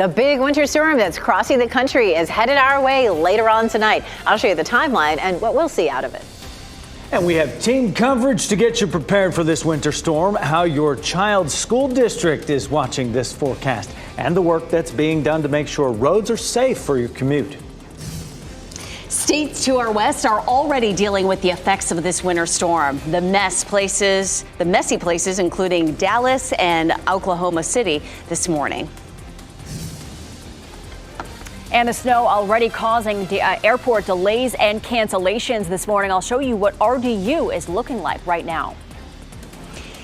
The big winter storm that's crossing the country is headed our way later on tonight. I'll show you the timeline and what we'll see out of it. And we have team coverage to get you prepared for this winter storm, how your child's school district is watching this forecast, and the work that's being done to make sure roads are safe for your commute. States to our west are already dealing with the effects of this winter storm. The messy places, including Dallas and Oklahoma City this morning. And the snow already causing airport delays and cancellations this morning. I'll show you what RDU is looking like right now.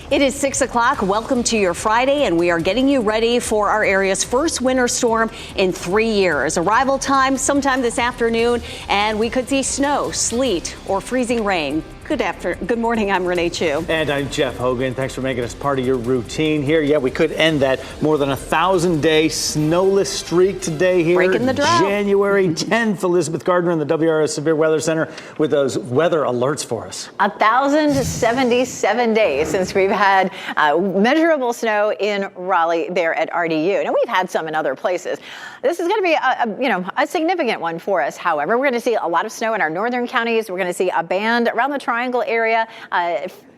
It is 6 o'clock. Welcome to your Friday, and we are getting you ready for our area's first winter storm in 3 years. Arrival time sometime this afternoon, and we could see snow, sleet, or freezing rain. Good morning. I'm Renee Chu. And I'm Jeff Hogan. Thanks for making us part of your routine here. Yeah, we could end that more than 1,000-day snowless streak today here. Breaking the drought. January 10th. Elizabeth Gardner in the WRAL Severe Weather Center with those weather alerts for us. 1,077 days since we've had measurable snow in Raleigh there at RDU. Now, we've had some in other places. This is going to be a significant one for us. However, we're going to see a lot of snow in our northern counties. We're going to see a band around the Triangle area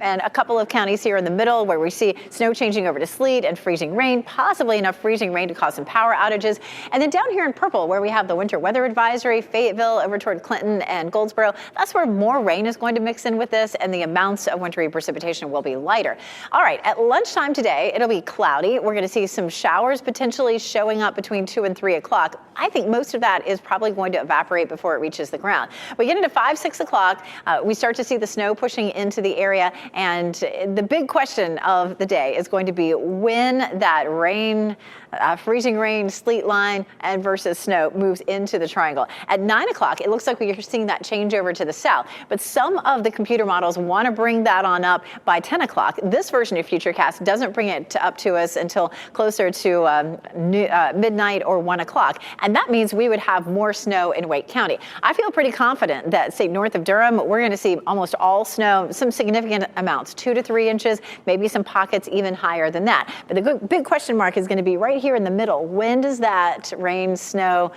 and a couple of counties here in the middle where we see snow changing over to sleet and freezing rain, possibly enough freezing rain to cause some power outages. And then down here in purple where we have the winter weather advisory, Fayetteville over toward Clinton and Goldsboro, that's where more rain is going to mix in with this and the amounts of wintry precipitation will be lighter. All right, at lunchtime today, it'll be cloudy. We're going to see some showers potentially showing up between 2 and 3 o'clock. I think most of that is probably going to evaporate before it reaches the ground. We get into 5, 6 o'clock, we start to see the snow pushing into the area, and the big question of the day is going to be when that rain, freezing rain, sleet line, and versus snow moves into the triangle. At 9 o'clock, it looks like we're seeing that change over to the south, but some of the computer models want to bring that on up by 10 o'clock. This version of Futurecast doesn't bring it up to us until closer to midnight or 1 o'clock, and that means we would have more snow in Wake County. I feel pretty confident that, say, north of Durham, we're going to see almost all snow, some significant amounts, 2 to 3 inches, maybe some pockets even higher than that. But the big question mark is going to be right here in the middle. When does that rain, snow,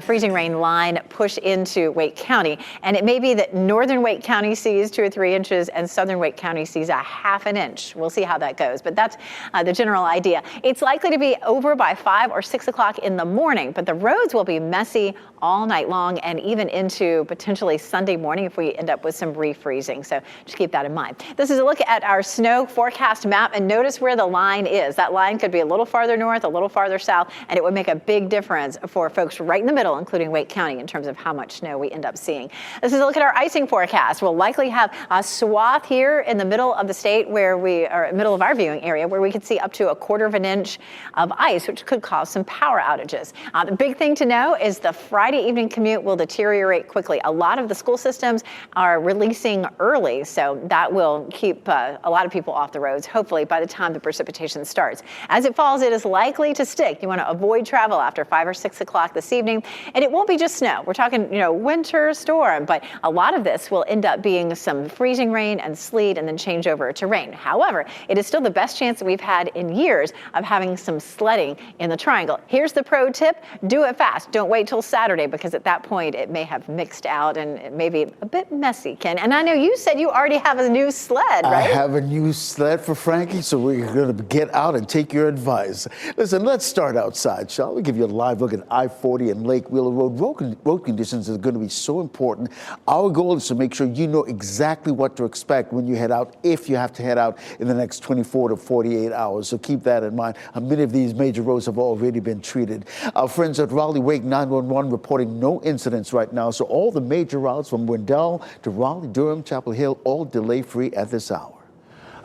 freezing rain line push into Wake County? And it may be that northern Wake County sees 2 or 3 inches and southern Wake County sees a ½ an inch. We'll see how that goes, but that's the general idea. It's likely to be over by 5 or 6 o'clock in the morning, but the roads will be messy all night long and even into potentially Sunday morning if we end up with some refreezing. So just keep that in mind. This is a look at our snow forecast map, and notice where the line is. That line could be a little farther north, a little farther south, and it would make a big difference for folks right in the middle, including Wake County, in terms of how much snow we end up seeing. This is a look at our icing forecast. We'll likely have a swath here in the middle of the state where we are, middle of our viewing area, where we could see up to 1/4 inch of ice, which could cause some power outages. The big thing to know is the Friday evening commute will deteriorate quickly. A lot of the school systems are releasing early, so that will keep a lot of people off the roads, hopefully, by the time the precipitation starts. As it falls, it is likely to stick. You want to avoid travel after 5 or 6 o'clock this evening, and it won't be just snow. We're talking, winter storm, but a lot of this will end up being some freezing rain and sleet and then change over to rain. However, it is still the best chance that we've had in years of having some sledding in the triangle. Here's the pro tip. Do it fast. Don't wait till Saturday, because at that point it may have mixed out and it may be a bit messy, Ken. And I know you said you already have a new sled, right? I have a new sled for Frankie, so we're going to get out and take your advice. Listen, let's start outside, shall we? Give you a live look at I-40 and Lake Wheeler Road. Road conditions are going to be so important. Our goal is to make sure you know exactly what to expect when you head out, if you have to head out in the next 24 to 48 hours. So keep that in mind. Many of these major roads have already been treated. Our friends at Raleigh Wake 911 reporting no incidents right now. So all the major routes from Wendell to Raleigh, Durham, Chapel Hill, all delay-free at this hour.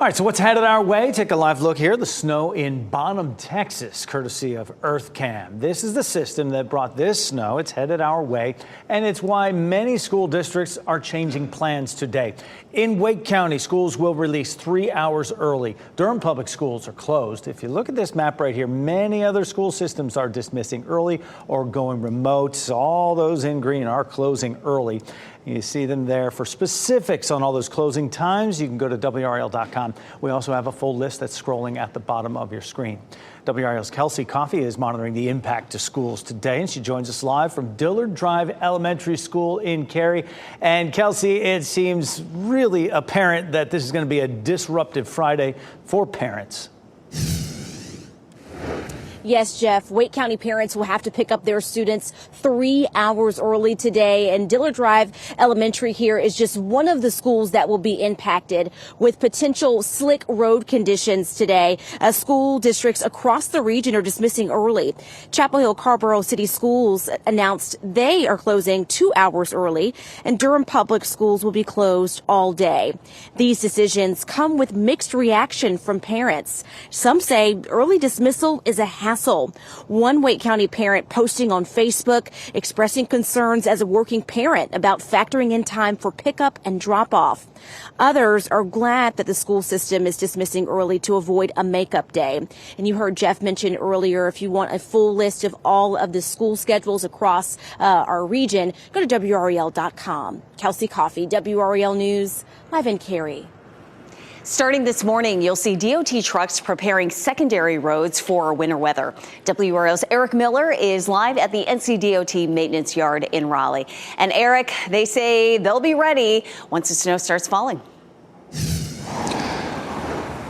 All right, so what's headed our way? Take a live look here. The snow in Bonham, Texas, courtesy of EarthCam. This is the system that brought this snow. It's headed our way, and it's why many school districts are changing plans today. In Wake County, schools will release 3 hours early. Durham public schools are closed. If you look at this map right here, many other school systems are dismissing early or going remote. All those in green are closing early. You see them there. For specifics on all those closing times, you can go to WRAL.com. We also have a full list that's scrolling at the bottom of your screen. WRAL's Kelsey Coffey is monitoring the impact to schools today, and she joins us live from Dillard Drive Elementary School in Cary. And Kelsey, it seems really apparent that this is going to be a disruptive Friday for parents. Yes, Jeff, Wake County parents will have to pick up their students 3 hours early today. And Dillard Drive Elementary here is just one of the schools that will be impacted with potential slick road conditions today. School districts across the region are dismissing early. Chapel Hill Carborough City Schools announced they are closing 2 hours early, and Durham Public Schools will be closed all day. These decisions come with mixed reaction from parents. Some say early dismissal is a hassle. One Wake County parent posting on Facebook expressing concerns as a working parent about factoring in time for pickup and drop off. Others are glad that the school system is dismissing early to avoid a makeup day. And you heard Jeff mention earlier, if you want a full list of all of the school schedules across our region, go to WRAL.com. Kelsey Coffey, WRAL News, live in Cary. Starting this morning, you'll see DOT trucks preparing secondary roads for winter weather. WRAL's Eric Miller is live at the NCDOT maintenance yard in Raleigh. And Eric, they say they'll be ready once the snow starts falling.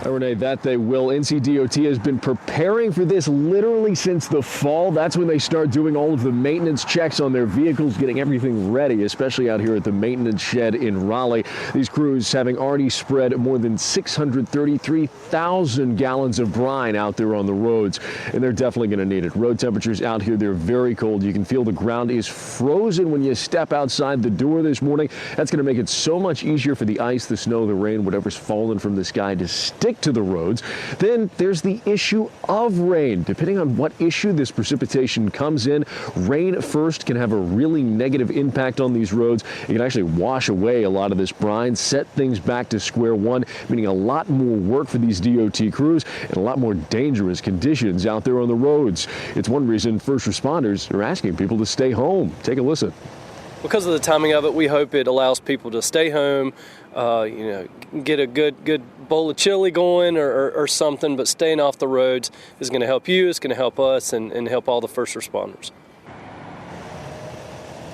Renee, that they will. NCDOT has been preparing for this literally since the fall. That's when they start doing all of the maintenance checks on their vehicles, getting everything ready, especially out here at the maintenance shed in Raleigh. These crews having already spread more than 633,000 gallons of brine out there on the roads, and they're definitely going to need it. Road temperatures out here, they're very cold. You can feel the ground is frozen when you step outside the door this morning. That's going to make it so much easier for the ice, the snow, the rain, whatever's fallen from the sky to stick to the roads. Then there's the issue of rain. Depending on what issue this precipitation comes in, rain first can have a really negative impact on these roads. It can actually wash away a lot of this brine, set things back to square one, meaning a lot more work for these DOT crews and a lot more dangerous conditions out there on the roads. It's one reason first responders are asking people to stay home. Take a listen. Because of the timing of it, we hope it allows people to stay home, get a good bowl of chili going or something, but staying off the roads is going to help you, it's going to help us, and help all the first responders.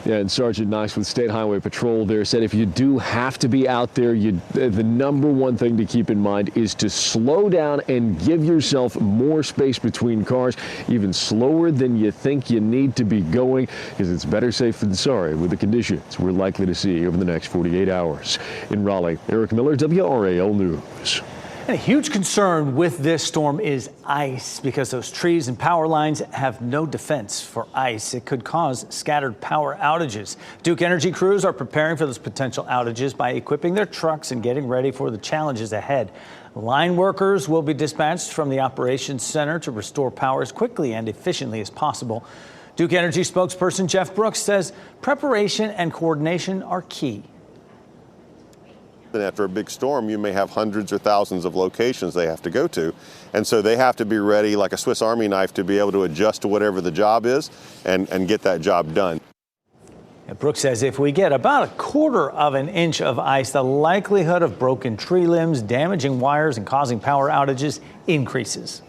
Yeah, and Sergeant Knox with State Highway Patrol there said if you do have to be out there, the number one thing to keep in mind is to slow down and give yourself more space between cars, even slower than you think you need to be going, because it's better safe than sorry with the conditions we're likely to see over the next 48 hours. In Raleigh, Eric Miller, WRAL News. And a huge concern with this storm is ice, because those trees and power lines have no defense for ice. It could cause scattered power outages. Duke Energy crews are preparing for those potential outages by equipping their trucks and getting ready for the challenges ahead. Line workers will be dispatched from the operations center to restore power as quickly and efficiently as possible. Duke Energy spokesperson Jeff Brooks says preparation and coordination are key. And after a big storm, you may have hundreds or thousands of locations they have to go to. And so they have to be ready like a Swiss Army knife to be able to adjust to whatever the job is and get that job done. And Brooks says if we get about 1/4 of an inch of ice, the likelihood of broken tree limbs, damaging wires, and causing power outages increases.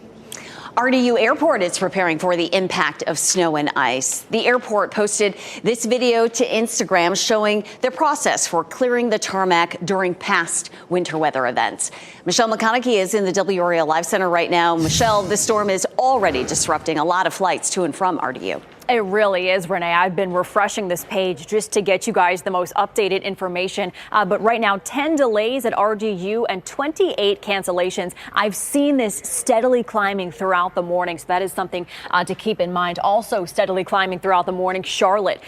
RDU Airport is preparing for the impact of snow and ice. The airport posted this video to Instagram showing the process for clearing the tarmac during past winter weather events. Michelle McConaughey is in the WRAL Live Center right now. Michelle, this storm is already disrupting a lot of flights to and from RDU. It really is, Renee. I've been refreshing this page just to get you guys the most updated information. But right now, 10 delays at RDU and 28 cancellations. I've seen this steadily climbing throughout the morning, so that is something to keep in mind. Also steadily climbing throughout the morning, Charlotte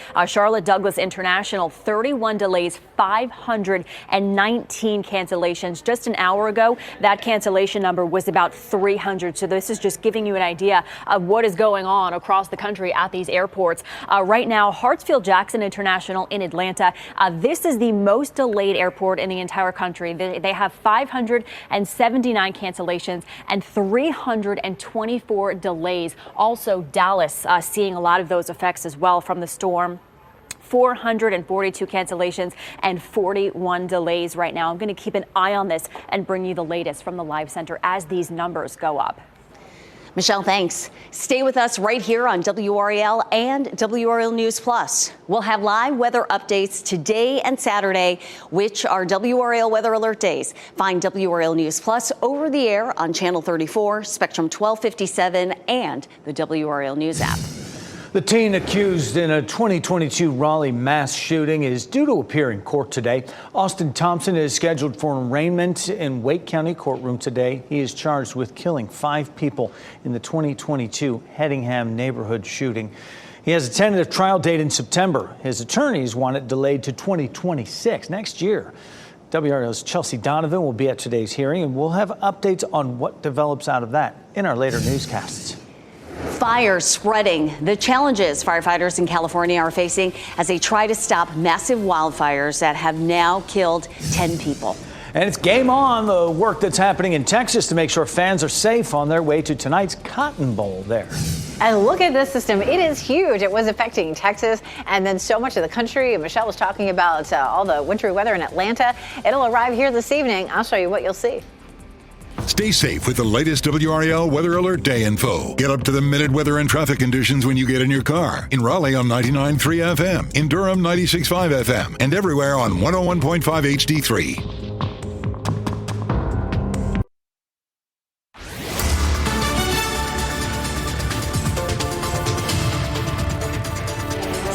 Douglas International, 31 delays, 519 cancellations. Just an hour ago, that cancellation number was about 300. So this is just giving you an idea of what is going on across the country at these airports. Right now, Hartsfield-Jackson International in Atlanta. This is the most delayed airport in the entire country. They have 579 cancellations and 324 delays. Also, Dallas seeing a lot of those effects as well from the storm. 442 cancellations and 41 delays right now. I'm going to keep an eye on this and bring you the latest from the Live Center as these numbers go up. Michelle, thanks. Stay with us right here on WRAL and WRAL News Plus. We'll have live weather updates today and Saturday, which are WRAL Weather Alert days. Find WRAL News Plus over the air on Channel 34, Spectrum 1257, and the WRAL News app. The teen accused in a 2022 Raleigh mass shooting is due to appear in court today. Austin Thompson is scheduled for arraignment in Wake County courtroom today. He is charged with killing 5 people in the 2022 Hedingham neighborhood shooting. He has a tentative trial date in September. His attorneys want it delayed to 2026, next year. WRAL's Chelsea Donovan will be at today's hearing, and we'll have updates on what develops out of that in our later newscasts. Fire spreading. The challenges firefighters in California are facing as they try to stop massive wildfires that have now killed 10 people. And it's game on, the work that's happening in Texas to make sure fans are safe on their way to tonight's Cotton Bowl there. And look at this system. It is huge. It was affecting Texas and then so much of the country. Michelle was talking about all the wintry weather in Atlanta. It'll arrive here this evening. I'll show you what you'll see. Stay safe with the latest WRAL Weather Alert Day info. Get up to the minute weather and traffic conditions when you get in your car. In Raleigh on 99.3 FM, in Durham 96.5 FM, and everywhere on 101.5 HD3.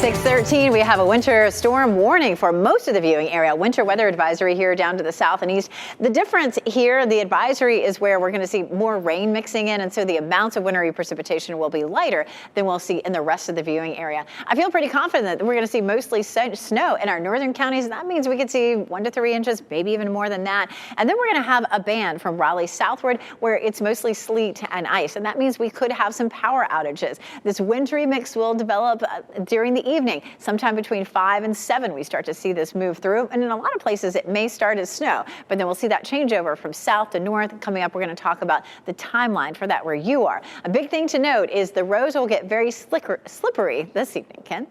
6:13, we have a winter storm warning for most of the viewing area. Winter weather advisory here down to the south and east. The difference here, the advisory is where we're going to see more rain mixing in, and so the amounts of wintry precipitation will be lighter than we'll see in the rest of the viewing area. I feel pretty confident that we're going to see mostly snow in our northern counties. That means we could see 1 to 3 inches, maybe even more than that. And then we're going to have a band from Raleigh southward where it's mostly sleet and ice, and that means we could have some power outages. This wintry mix will develop during the evening. Sometime between 5 and 7, we start to see this move through. And in a lot of places, it may start as snow, but then we'll see that changeover from south to north. Coming up, we're going to talk about the timeline for that where you are. A big thing to note is the roads will get very slippery this evening. Ken?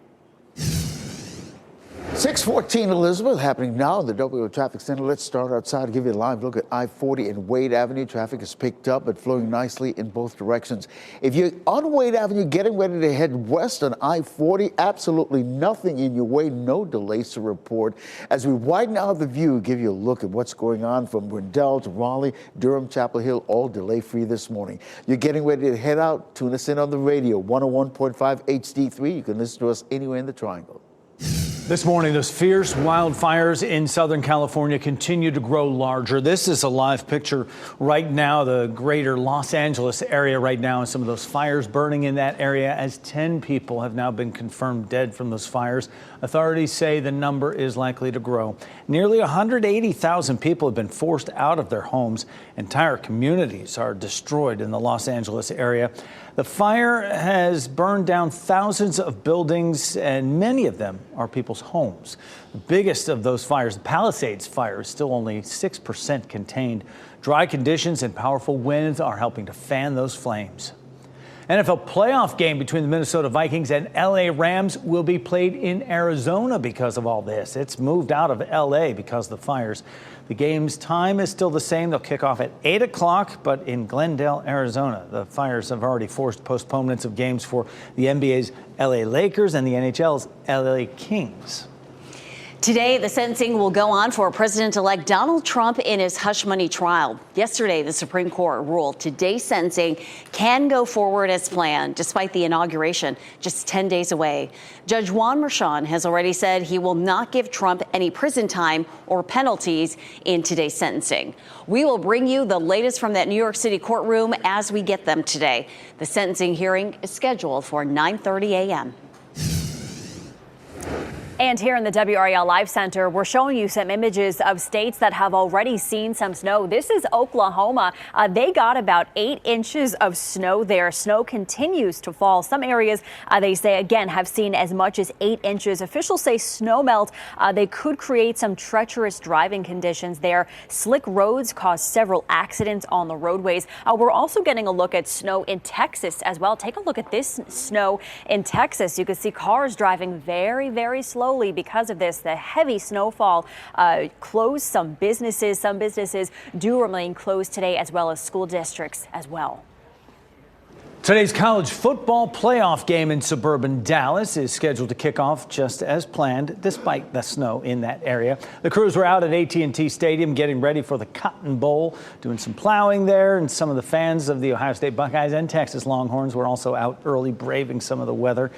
614 Elizabeth happening now in the WRAL Traffic Center. Let's start outside and give you a live look at I-40 and Wade Avenue. Traffic is picked up but flowing nicely in both directions. If you're on Wade Avenue getting ready to head west on I-40, absolutely nothing in your way, no delays to report. As we widen out the view, give you a look at what's going on from Brindell to Raleigh, Durham, Chapel Hill, all delay-free this morning. You're getting ready to head out, tune us in on the radio, 101.5 HD3. You can listen to us anywhere in the Triangle. This morning, those fierce wildfires in Southern California continue to grow larger. This is a live picture right now, the greater Los Angeles area right now, and some of those fires burning in that area as 10 people have now been confirmed dead from those fires. Authorities say the number is likely to grow. Nearly 180,000 people have been forced out of their homes. Entire communities are destroyed in the Los Angeles area. The fire has burned down thousands of buildings, and many of them are people's homes. The biggest of those fires, the Palisades fire, is still only 6% contained. Dry conditions and powerful winds are helping to fan those flames. NFL playoff game between the Minnesota Vikings and LA Rams will be played in Arizona because of all this. It's moved out of LA because of the fires. The game's time is still the same. They'll kick off at 8 o'clock, but in Glendale, Arizona. The fires have already forced postponements of games for the NBA's LA Lakers and the NHL's LA Kings. Today, the sentencing will go on for President-elect Donald Trump in his hush money trial. Yesterday, the Supreme Court ruled today's sentencing can go forward as planned, despite the inauguration just 10 days away. Judge Juan Merchan has already said he will not give Trump any prison time or penalties in today's sentencing. We will bring you the latest from that New York City courtroom as we get them today. The sentencing hearing is scheduled for 9:30 a.m. And here in the WRAL Live Center, we're showing you some images of states that have already seen some snow. This is Oklahoma. They got about 8 inches of snow there. Snow continues to fall. Some areas, they say, again, have seen as much as 8 inches. Officials say snow melt. They could create some treacherous driving conditions there. Slick roads caused several accidents on the roadways. We're also getting a look at snow in Texas as well. Take a look at this snow in Texas. You can see cars driving very, very slow slowly because of this. The heavy snowfall closed some businesses. Some businesses do remain closed today, as well as school districts as well. Today's college football playoff game in suburban Dallas is scheduled to kick off just as planned, despite the snow in that area. The crews were out at AT&T Stadium getting ready for the Cotton Bowl, doing some plowing there, and some of the fans of the Ohio State Buckeyes and Texas Longhorns were also out early, braving some of the weather.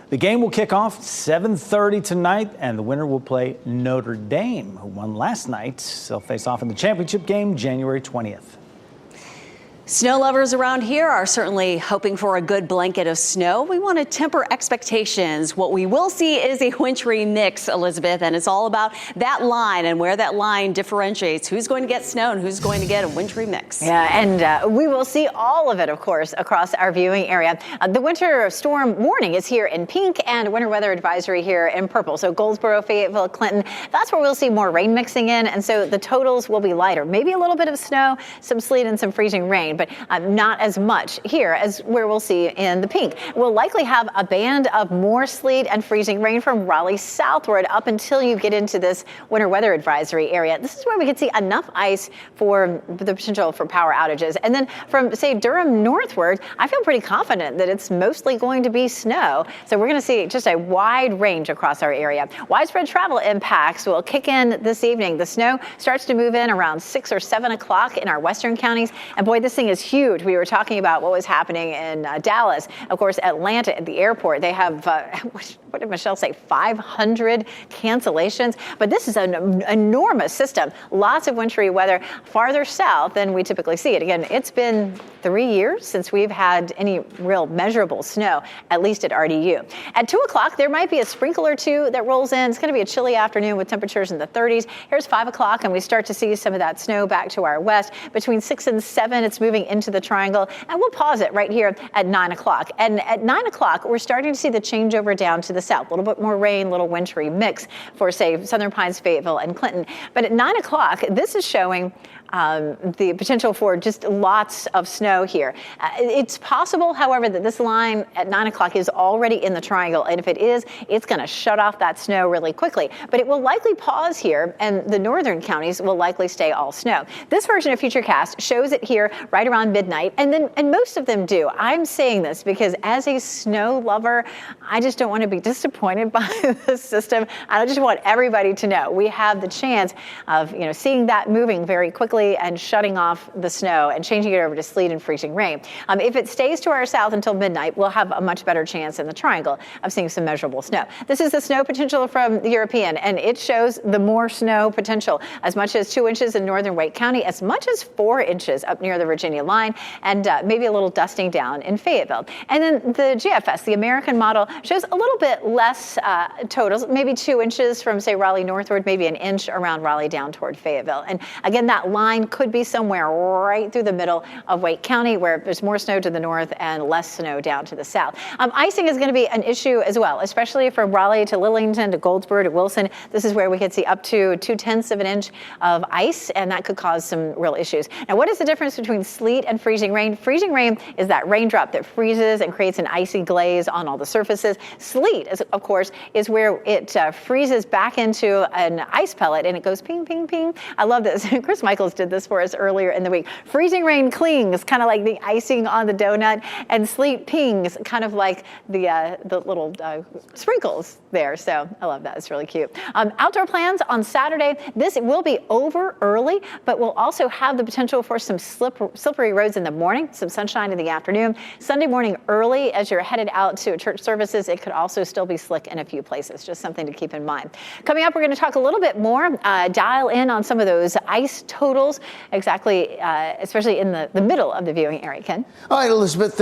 The game will kick off 7:30 tonight, and the winner will play Notre Dame, who won last night. They'll face off in the championship game January 20th. Snow lovers around here are certainly hoping for a good blanket of snow. We want to temper expectations. What we will see is a wintry mix, Elizabeth, and it's all about that line and where that line differentiates who's going to get snow and who's going to get a wintry mix. Yeah, and we will see all of it, of course, across our viewing area. The winter storm warning is here in pink and winter weather advisory here in purple. So Goldsboro, Fayetteville, Clinton, that's where we'll see more rain mixing in, and so the totals will be lighter. Maybe a little bit of snow, some sleet, and some freezing rain, but not as much here as where we'll see in the pink. We'll likely have a band of more sleet and freezing rain from Raleigh southward up until you get into this winter weather advisory area. This is where we could see enough ice for the potential for power outages. And then from, say, Durham northward, I feel pretty confident that it's mostly going to be snow. So we're going to see just a wide range across our area. Widespread travel impacts will kick in this evening. The snow starts to move in around 6 or 7 o'clock in our western counties. And boy, this thing is huge. We were talking about what was happening in Dallas. Of course, Atlanta at the airport, they have, what did Michelle say, 500 cancellations. But this is an enormous system. Lots of wintry weather farther south than we typically see it. Again, it's been 3 years since we've had any real measurable snow, at least at RDU. At 2 o'clock, there might be a sprinkle or two that rolls in. It's going to be a chilly afternoon with temperatures in the 30s. Here's 5 o'clock, and we start to see some of that snow back to our west. Between 6 and 7, it's moving into the triangle, and we'll pause it right here at 9 o'clock. And at 9 o'clock, we're starting to see the changeover down to the south. A little bit more rain, little wintry mix for, say, Southern Pines, Fayetteville, and Clinton. But at 9 o'clock, this is showing the potential for just lots of snow here. It's possible, however, that this line at 9 o'clock is already in the triangle, and if it is, it's going to shut off that snow really quickly. But it will likely pause here, and the northern counties will likely stay all snow. This version of Futurecast shows it here right around midnight, and most of them do. I'm saying this because as a snow lover, I just don't want to be disappointed by the system. I just want everybody to know we have the chance of seeing that moving very quickly and shutting off the snow and changing it over to sleet and freezing rain. If it stays to our south until midnight, we'll have a much better chance in the triangle of seeing some measurable snow. This is the snow potential from the European, and it shows the more snow potential, as much as 2 inches in northern Wake County, as much as 4 inches up near the Virginia line, and maybe a little dusting down in Fayetteville. And then the GFS, the American model, shows a little bit less totals, maybe 2 inches from, say, Raleigh northward, maybe an inch around Raleigh down toward Fayetteville. And again, that line could be somewhere right through the middle of Wake County, where there's more snow to the north and less snow down to the south. Icing is going to be an issue as well, especially from Raleigh to Lillington to Goldsboro to Wilson. This is where we could see up to 2/10 of an inch of ice, and that could cause some real issues. Now, what is the difference between sleet and freezing rain? Freezing rain is that raindrop that freezes and creates an icy glaze on all the surfaces. Sleet, of course, is where it freezes back into an ice pellet, and it goes ping, ping, ping. I love this. Chris Michaels did this for us earlier in the week. Freezing rain clings, kind of like the icing on the donut, and sleet pings, kind of like the little sprinkles there. So I love that. It's really cute. Outdoor plans on Saturday. This will be over early, but we'll also have the potential for some slippery roads in the morning, some sunshine in the afternoon. Sunday morning early, as you're headed out to church services, it could also still be slick in a few places. Just something to keep in mind. Coming up, we're going to talk a little bit more, dial in on some of those ice totals, exactly, especially in the middle of the viewing area, Ken. All right, Elizabeth,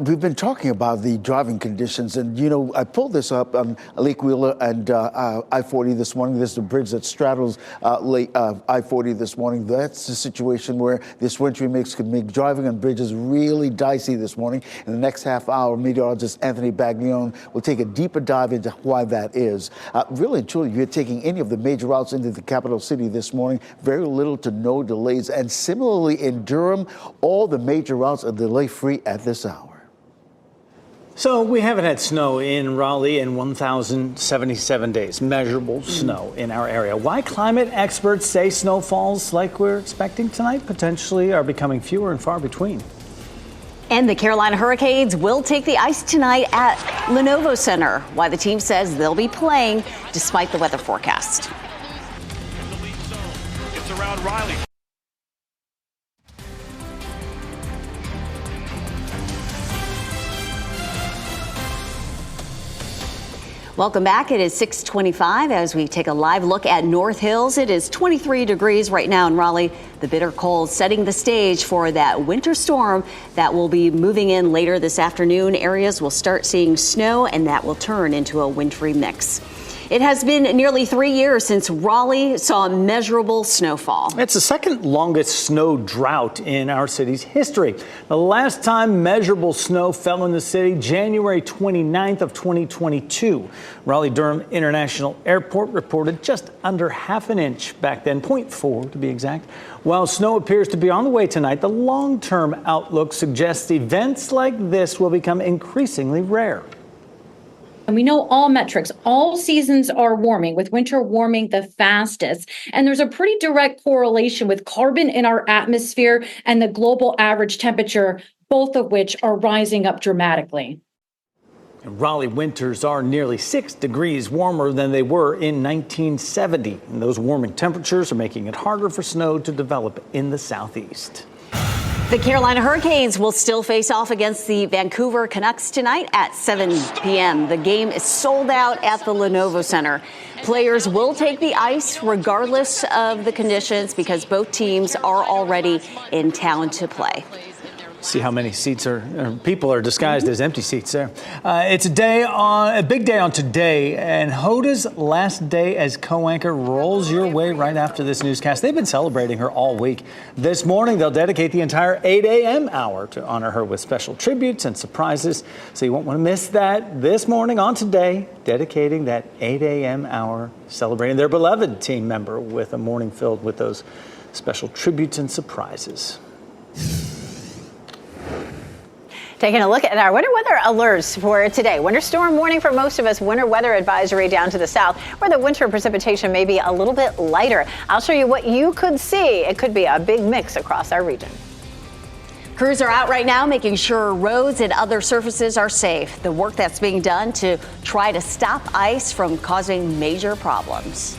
we've been talking about the driving conditions, and, I pulled this up on Lake Wheeler and I-40 this morning. This is the bridge that straddles I-40 this morning. That's the situation where this wintry mix could make driving on bridges really dicey this morning. In the next half hour, meteorologist Anthony Baglione will take a deeper dive into why that is. Really and truly, if you're taking any of the major routes into the capital city this morning, very little to no delays. And similarly in Durham, all the major routes are delay-free at this hour. So we haven't had snow in Raleigh in 1,077 days, measurable snow in our area. Why climate experts say snowfalls like we're expecting tonight potentially are becoming fewer and far between. And the Carolina Hurricanes will take the ice tonight at Lenovo Center. Why the team says they'll be playing despite the weather forecast. It's around Riley. Welcome back. It is 6:25 as we take a live look at North Hills. It is 23 degrees right now in Raleigh. The bitter cold setting the stage for that winter storm that will be moving in later this afternoon. Areas will start seeing snow and that will turn into a wintry mix. It has been nearly 3 years since Raleigh saw measurable snowfall. It's the second longest snow drought in our city's history. The last time measurable snow fell in the city, January 29th of 2022. Raleigh-Durham International Airport reported just under half an inch back then, 0.4 to be exact. While snow appears to be on the way tonight, the long-term outlook suggests events like this will become increasingly rare. And we know all metrics, all seasons are warming, with winter warming the fastest. And there's a pretty direct correlation with carbon in our atmosphere and the global average temperature, both of which are rising up dramatically. Raleigh winters are nearly 6 degrees warmer than they were in 1970. And those warming temperatures are making it harder for snow to develop in the southeast. The Carolina Hurricanes will still face off against the Vancouver Canucks tonight at 7 p.m. The game is sold out at the Lenovo Center. Players will take the ice regardless of the conditions because both teams are already in town to play. See how many seats people are disguised as empty seats there. It's a big day on today, and Hoda's last day as co-anchor rolls your way right after this newscast. They've been celebrating her all week. This morning, they'll dedicate the entire 8 a.m. hour to honor her with special tributes and surprises. So you won't want to miss that this morning on Today, dedicating that 8 a.m. hour, celebrating their beloved team member with a morning filled with those special tributes and surprises. Taking a look at our winter weather alerts for today. Winter storm warning for most of us. Winter weather advisory down to the south, where the winter precipitation may be a little bit lighter. I'll show you what you could see. It could be a big mix across our region. Crews are out right now making sure roads and other surfaces are safe. The work that's being done to try to stop ice from causing major problems.